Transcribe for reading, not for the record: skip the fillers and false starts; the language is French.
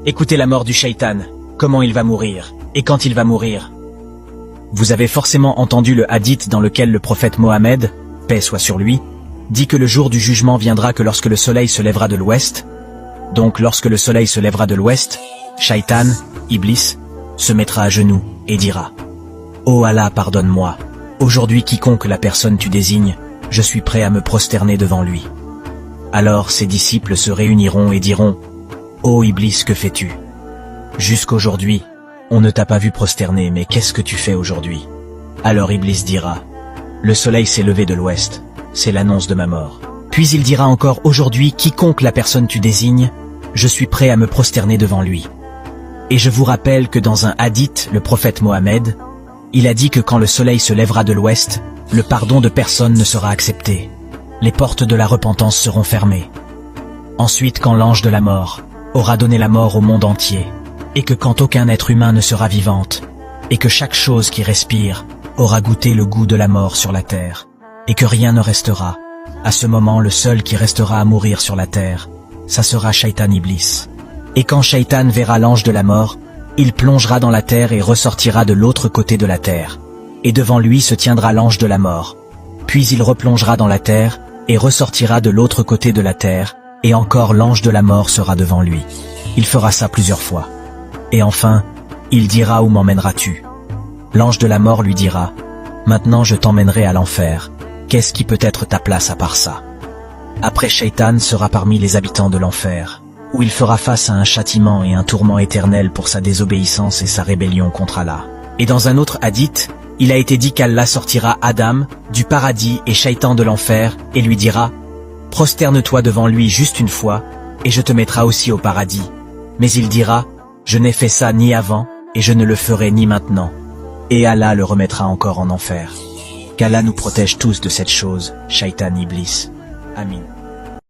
Écoutez la mort du shaitan, comment il va mourir, et quand il va mourir. Vous avez forcément entendu le hadith dans lequel le prophète Mohammed, paix soit sur lui, dit que le jour du jugement viendra que lorsque le soleil se lèvera de l'ouest. Donc lorsque le soleil se lèvera de l'ouest, Shaitan, Iblis, se mettra à genoux et dira « Oh Allah, pardonne-moi, aujourd'hui quiconque la personne tu désignes, je suis prêt à me prosterner devant lui. » Alors ses disciples se réuniront et diront « Oh Iblis, que fais-tu? Jusqu'aujourd'hui, on ne t'a pas vu prosterner, mais qu'est-ce que tu fais aujourd'hui ?» Alors Iblis dira « Le soleil s'est levé de l'ouest, c'est l'annonce de ma mort. » Puis il dira encore « Aujourd'hui, quiconque la personne tu désignes, je suis prêt à me prosterner devant lui. » Et je vous rappelle que dans un hadith, le prophète Mohammed, il a dit que quand le soleil se lèvera de l'ouest, le pardon de personne ne sera accepté. Les portes de la repentance seront fermées. Ensuite, quand l'ange de la mort aura donné la mort au monde entier, et que quand aucun être humain ne sera vivante, et que chaque chose qui respire aura goûté le goût de la mort sur la terre, et que rien ne restera, à ce moment le seul qui restera à mourir sur la terre, ça sera Shaitan Iblis. Et quand Shaitan verra l'ange de la mort, il plongera dans la terre et ressortira de l'autre côté de la terre. Et devant lui se tiendra l'ange de la mort. Puis il replongera dans la terre et ressortira de l'autre côté de la terre, et encore l'ange de la mort sera devant lui. Il fera ça plusieurs fois. Et enfin, il dira « Où m'emmèneras-tu » L'ange de la mort lui dira « Maintenant je t'emmènerai à l'enfer. Qu'est-ce qui peut être ta place à part ça ?» Après, Shaitan sera parmi les habitants de l'enfer, où il fera face à un châtiment et un tourment éternel pour sa désobéissance et sa rébellion contre Allah. Et dans un autre hadith, il a été dit qu'Allah sortira Adam du paradis et Shaitan de l'enfer et lui dira « Prosterne-toi devant lui juste une fois, et je te mettrai aussi au paradis. » Mais il dira « Je n'ai fait ça ni avant, et je ne le ferai ni maintenant. » Et Allah le remettra encore en enfer. Qu'Allah nous protège tous de cette chose, Shaitan Iblis. Amin.